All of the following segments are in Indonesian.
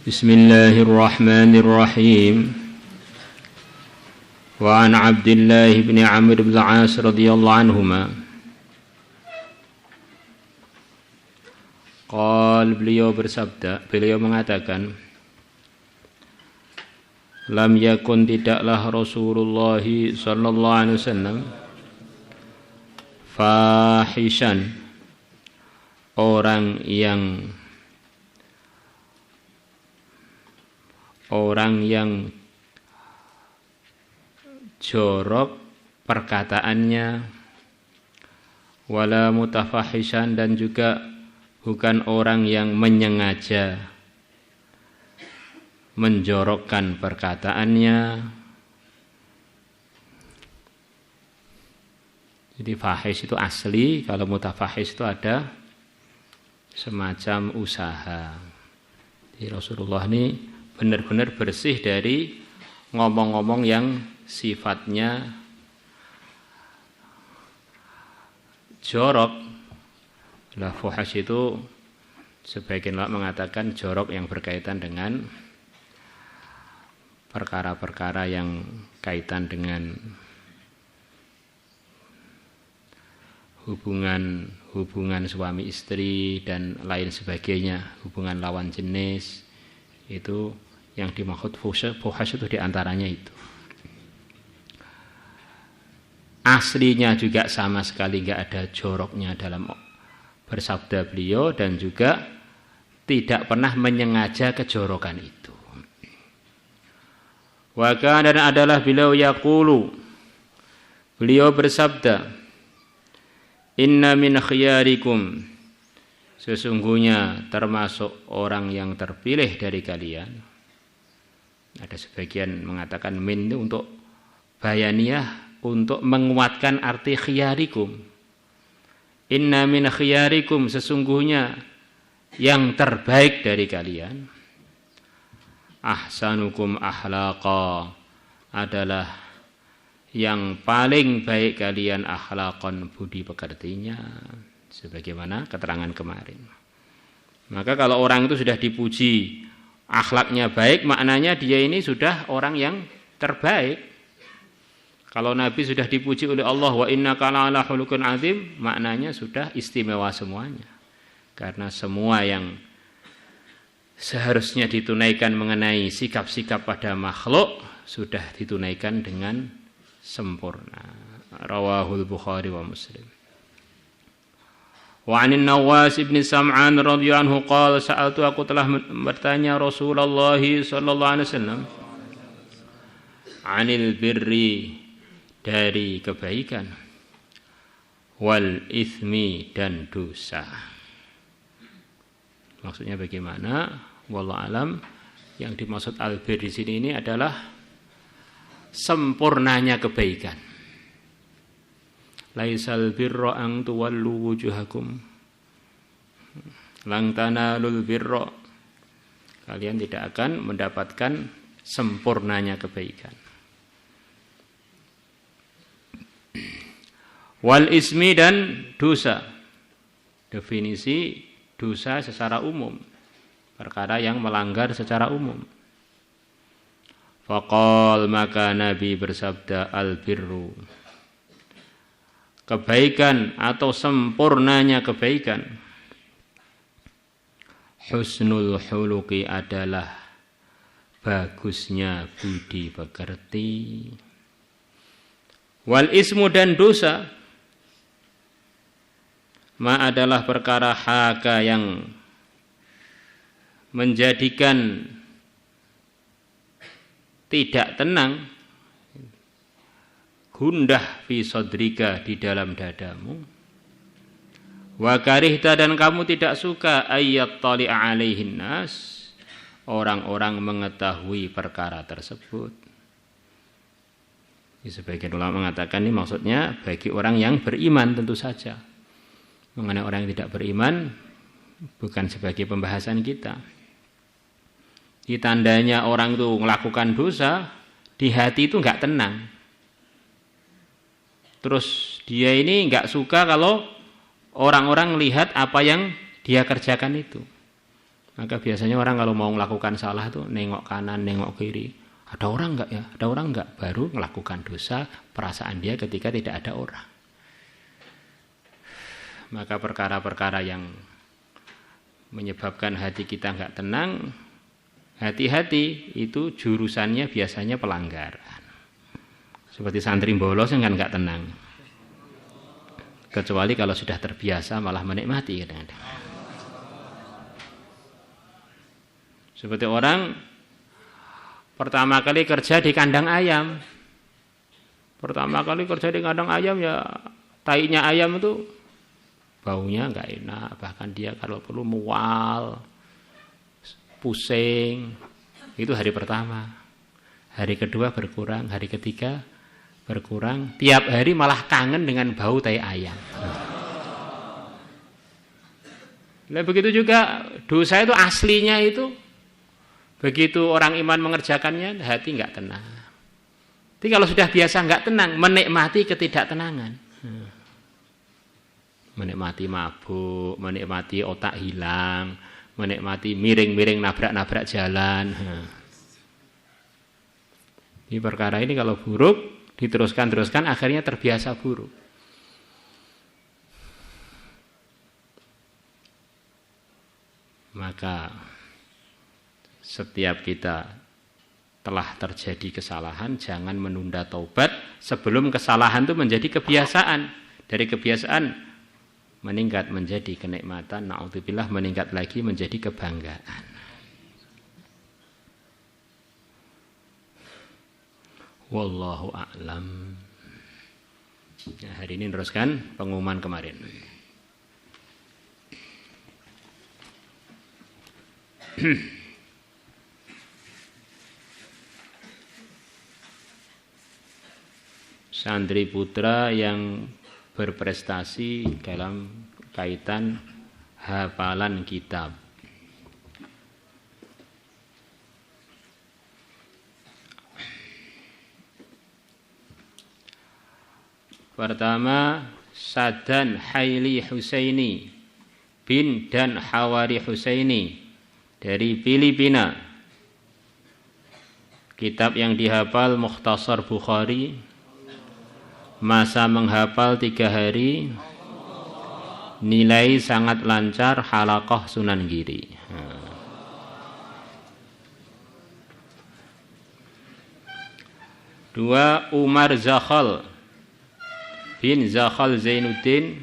Bismillahirrahmanirrahim. Wa an Abdullah bin Amr bin Al-As radhiyallahu anhuma. Beliau bersabda, beliau mengatakan, lam yakun tidaklah Rasulullah sallallahu alaihi wasallam fahishan, orang yang jorok perkataannya, wala mutafahishan, dan juga bukan orang yang menyengaja menjorokkan perkataannya. Jadi fahish itu asli, kalau mutafahish itu ada semacam usaha. Jadi Rasulullah ini benar-benar bersih dari ngomong-ngomong yang sifatnya jorok. Lah fuhash itu sebagian ulama mengatakan jorok yang berkaitan dengan perkara-perkara yang kaitan dengan hubungan suami istri dan lain sebagainya, hubungan lawan jenis. Itu yang dimaksud fuhash itu diantaranya itu. Aslinya juga sama sekali nggak ada joroknya dalam bersabda beliau, dan juga tidak pernah menyengaja kejorokan itu. Wa kana, dan adalah beliau yaqulu, beliau bersabda, inna min khiyarikum, sesungguhnya termasuk orang yang terpilih dari kalian. Ada sebagian mengatakan min itu untuk bayaniyah, untuk menguatkan arti khiyarikum. Inna min khiyarikum, sesungguhnya yang terbaik dari kalian. Ahsanukum akhlaqa, adalah yang paling baik kalian akhlaqan, budi pekertinya, sebagaimana keterangan kemarin. Maka kalau orang itu sudah dipuji akhlaknya baik, maknanya dia ini sudah orang yang terbaik. Kalau Nabi sudah dipuji oleh Allah, wa innaka la'ala khuluqin azim, maknanya sudah istimewa semuanya. Karena semua yang seharusnya ditunaikan mengenai sikap-sikap pada makhluk sudah ditunaikan dengan sempurna. Rawahul Bukhari wa Muslim. Wa 'anin Nawas ibn Sam'an radhiyallahu anhu qala, sa'altu, aku telah bertanya Rasulullah sallallahu alaihi wasallam, 'anil birri, dari kebaikan, wal itsmi, dan dosa. Maksudnya bagaimana? Wallahu alam. Yang dimaksud albir di sini ini adalah sempurnanya kebaikan. Laisal birra an tuwallu wujuhakum, lang tanalul birra, kalian tidak akan mendapatkan sempurnanya kebaikan. Wal ismi, dan dosa. Definisi dosa secara umum, perkara yang melanggar secara umum. Faqal, maka Nabi bersabda, al birru, kebaikan atau sempurnanya kebaikan, husnul khuluqi, adalah bagusnya budi pekerti. Wal ismu, dan dosa, ma, adalah perkara haka yang menjadikan tidak tenang, gundah fi sadrika, di dalam dadamu, wa karihta, dan kamu tidak suka, ayyat tali'a alaihin nas, orang-orang mengetahui perkara tersebut. Sebagian ulama mengatakan ini maksudnya bagi orang yang beriman tentu saja. Mengenai orang yang tidak beriman bukan sebagai pembahasan kita. Di tandanya orang itu melakukan dosa, di hati itu enggak tenang. Terus dia ini enggak suka kalau orang-orang melihat apa yang dia kerjakan itu. Maka biasanya orang kalau mau melakukan salah itu nengok kanan, nengok kiri. Ada orang enggak ya? Ada orang enggak? Baru melakukan dosa perasaan dia ketika tidak ada orang. Maka perkara-perkara yang menyebabkan hati kita enggak tenang, hati-hati itu jurusannya biasanya pelanggaran. Seperti santri bolos kan enggak tenang. Kecuali kalau sudah terbiasa malah menikmati kadang-kadang. Seperti orang pertama kali kerja di kandang ayam. Pertama kali kerja di kandang ayam ya tainya ayam itu baunya enggak enak. Bahkan dia kalau perlu mual, pusing. Itu hari pertama. Hari kedua berkurang, hari ketiga berkurang. Tiap hari malah kangen dengan bau tai ayam. Nah, begitu juga dosa itu aslinya itu begitu orang iman mengerjakannya hati enggak tenang. Tapi kalau sudah biasa enggak tenang, menikmati ketidaktenangan. Menikmati mabuk, menikmati otak hilang, menikmati miring-miring nabrak-nabrak jalan. Ini perkara ini kalau buruk diteruskan akhirnya terbiasa buruk. Maka setiap kita telah terjadi kesalahan, jangan menunda taubat sebelum kesalahan itu menjadi kebiasaan. Dari kebiasaan meningkat menjadi kenikmatan, na'udzubillah meningkat lagi menjadi kebanggaan. Wallahu a'lam. Ya, hari ini teruskan pengumuman kemarin. Santri putra yang berprestasi dalam kaitan hafalan kitab. Pertama, Sadan Haili Husaini bin dan Hawari Husaini dari Filipina. Kitab yang dihafal Mukhtasar Bukhari. Masa menghafal 3 hari, nilai sangat lancar halaqah Sunan Giri. Dua, Umar Zakhal bin Zakhal Zainuddin,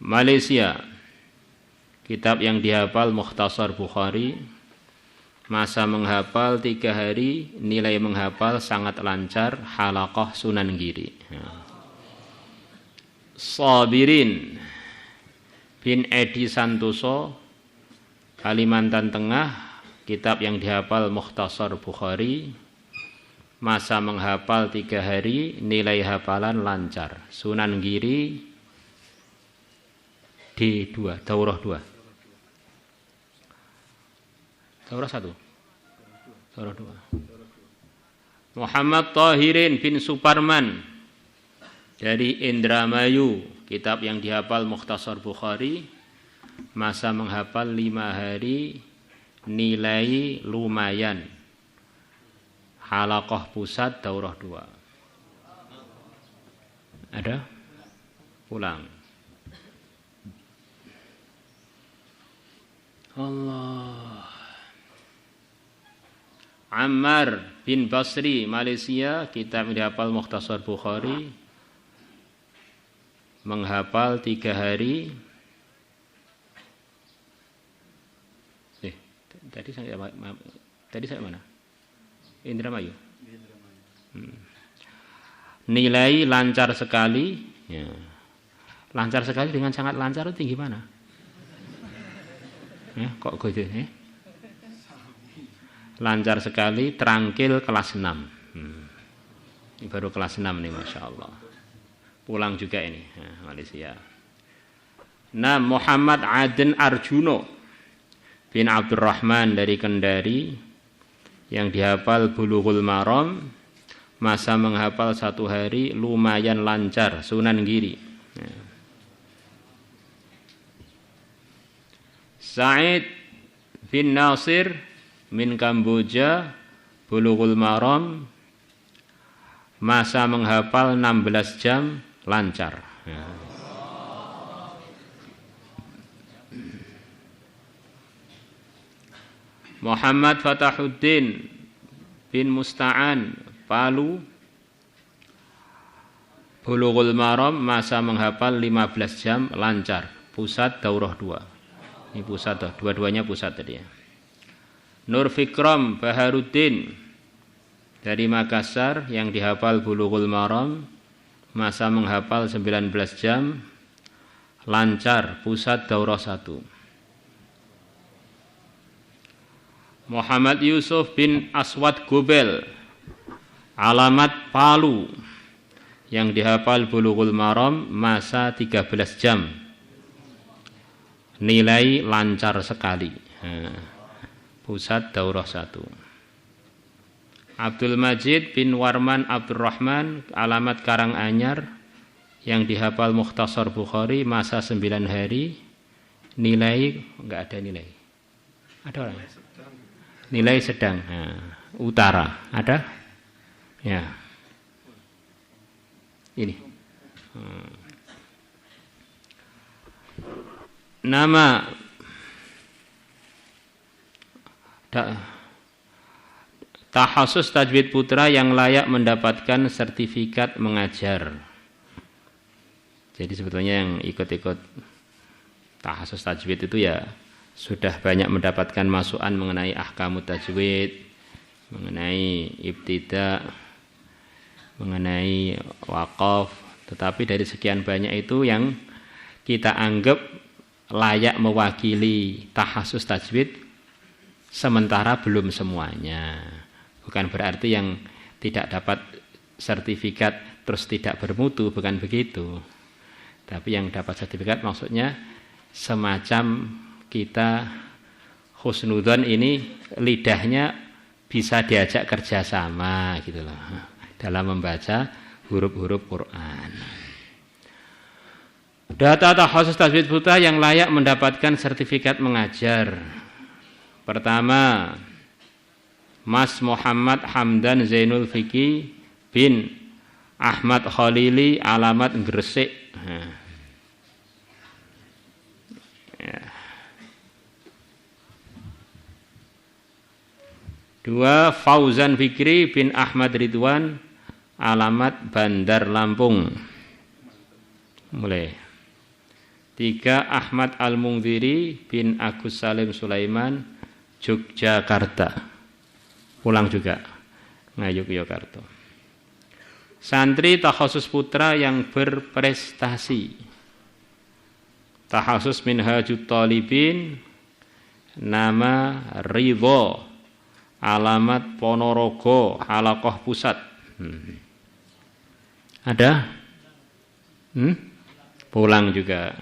Malaysia. Kitab yang dihafal Mukhtasar Bukhari. Masa menghafal 3 hari, nilai menghafal sangat lancar halaqah Sunan Giri. Sabirin bin Edi Santoso, Kalimantan Tengah. Kitab yang dihafal Mukhtasar Bukhari. Masa menghafal 3 hari, nilai hafalan lancar Sunan Giri D2, Daurah 2. Daurah 1. Daurah 2. Muhammad Tahirin bin Suparman dari Indramayu. Kitab yang dihafal Mukhtasar Bukhari. Masa menghafal 5 hari, nilai lumayan halaqah pusat Daurah 2. Ada? Pulang. Allah. Ammar bin Basri, Malaysia. Kitab yang dihafal Mukhtasar Bukhari. Menghafal 3 hari. Tadi saya mana? Indramayu. Nilai lancar sekali. Ya. Lancar sekali dengan sangat lancar itu tinggi mana? Ya, kok gitu ya? Lancar sekali, terangkil kelas 6. Ini baru kelas 6 nih, Masya Allah. Pulang juga ini, Malaysia. Nah, Muhammad Aden Arjuno bin Abdurrahman dari Kendari, yang dihafal Bulughul Maram. Masa menghafal 1 hari, lumayan lancar Sunan Giri. Sa'id bin Nasir min Kamboja, Bulughul Maram, masa menghafal 16 jam lancar. Ya. Muhammad Fatahuddin bin Musta'an, Palu, Bulughul Maram, masa menghafal 15 jam lancar. Pusat Daurah 2. Ini pusat, dua-duanya pusat tadi ya. Nur Fikram Baharuddin dari Makassar yang dihafal Bulughul Maram, masa menghafal 19 jam lancar. Pusat Daurah 1. Muhammad Yusuf bin Aswad Gobel, alamat Palu, yang dihafal Bulughul Maram, masa 13 jam, nilai lancar sekali. Pusat Daurah 1. Abdul Majid bin Warman Abdurrahman, alamat Karanganyar, yang dihafal Mukhtasar Bukhari, masa 9 hari, nilai enggak ada nilai. Ada orang? Nilai sedang. Utara ada? Ya. Ini. Nama Tahasus Tajwid Putra yang layak mendapatkan sertifikat mengajar. Jadi sebetulnya yang ikut-ikut Tahasus Tajwid itu ya sudah banyak mendapatkan masukan mengenai ahkamut tajwid, mengenai ibtida, mengenai waqaf, tetapi dari sekian banyak itu yang kita anggap layak mewakili tahasus tajwid, sementara belum semuanya. Bukan berarti yang tidak dapat sertifikat terus tidak bermutu, bukan begitu. Tapi yang dapat sertifikat maksudnya semacam kita husnudzon ini lidahnya bisa diajak kerjasama gitu loh dalam membaca huruf-huruf Quran. Data Tahasus Tajwid Putra yang layak mendapatkan sertifikat mengajar. Pertama, Mas Muhammad Hamdan Zainul Fikri bin Ahmad Khalili, alamat Gresik. Dua, Fauzan Fikri bin Ahmad Ridwan, alamat Bandar Lampung. Mulai. Tiga, Ahmad Al-Mungdiri bin Agus Salim Sulaiman, Yogyakarta. Pulang juga. Yogyakarta. Santri Tahasus Putra yang berprestasi. Tahasus Minhajut Talibin, nama Ridho, alamat Ponorogo, Halaqah Pusat. Ada? Pulang juga.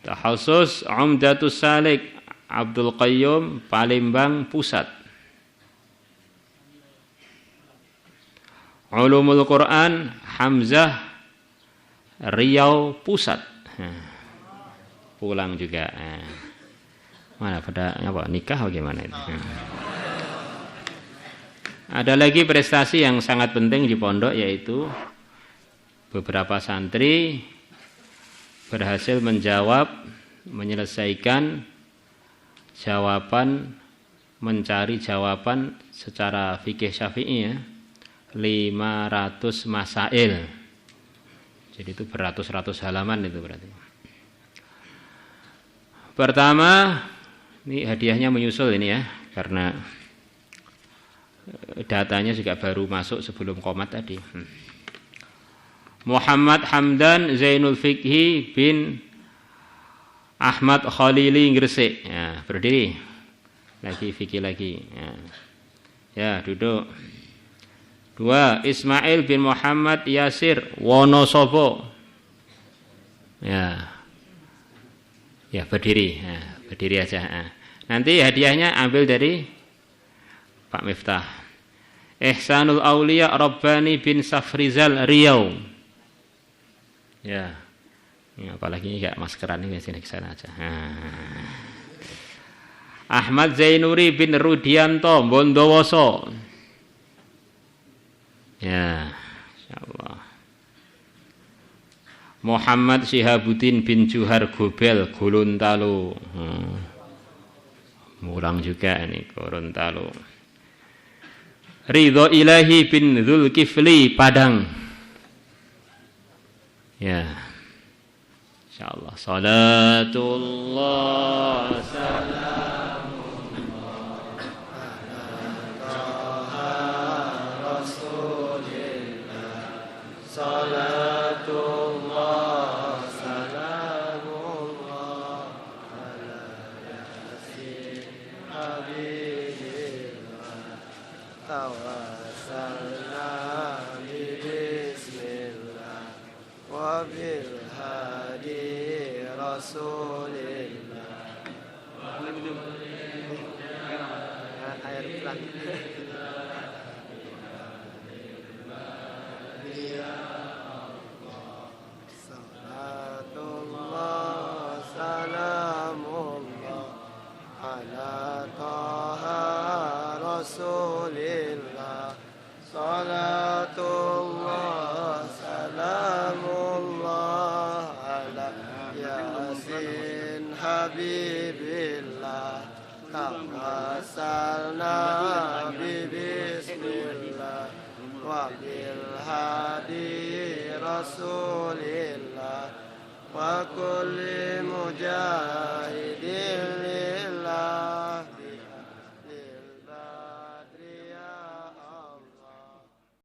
Tahasus Umdatus Salik, Abdul Qayyum, Palembang Pusat. Ulumul Quran, Hamzah, Riau Pusat. Pulang juga. Mana pada apa nikah bagaimana itu? Ada lagi prestasi yang sangat penting di pondok, yaitu beberapa santri berhasil menyelesaikan jawaban, mencari jawaban secara fikih Syafi'i ya, 500 masail. Jadi itu beratus-ratus halaman itu berarti. Pertama, ini hadiahnya menyusul ini ya, karena datanya juga baru masuk sebelum komat tadi. Muhammad Hamdan Zainul Fikri bin Ahmad Khalili Gresik. Ya, berdiri. Lagi fikih lagi. Ya, duduk. Dua, Ismail bin Muhammad Yasir Wonosobo. Ya. Ya, berdiri. Ya, berdiri aja. Nanti hadiahnya ambil dari Pak Miftah. Ihsanul Aulia Rabbani bin Safrizal Riau. Ya. Ya, apalagi kayak maskeran ini sini ke sana aja. Ahmad Zainuri bin Rudianto Bondowoso. Ya, insyaallah. Muhammad Syihabuddin bin Juhar Gobel Gorontalo. Mulang juga ini Gorontalo. Ridho Ilahi bin Zulkifli Padang. Ya. Insyaallah. Salatullah salamullah ala Rasulillah. Salatullah salamullah ala yasin habibillah. Tawassalna bismillah wa bil hadi rasulillah. Ayat salatullah salamullah ala taha rasulillah. Salatullah salamullah ala yasin habibillah. Tawassalna bismillah wa bil hadi rasulillah wa kulli mujahidin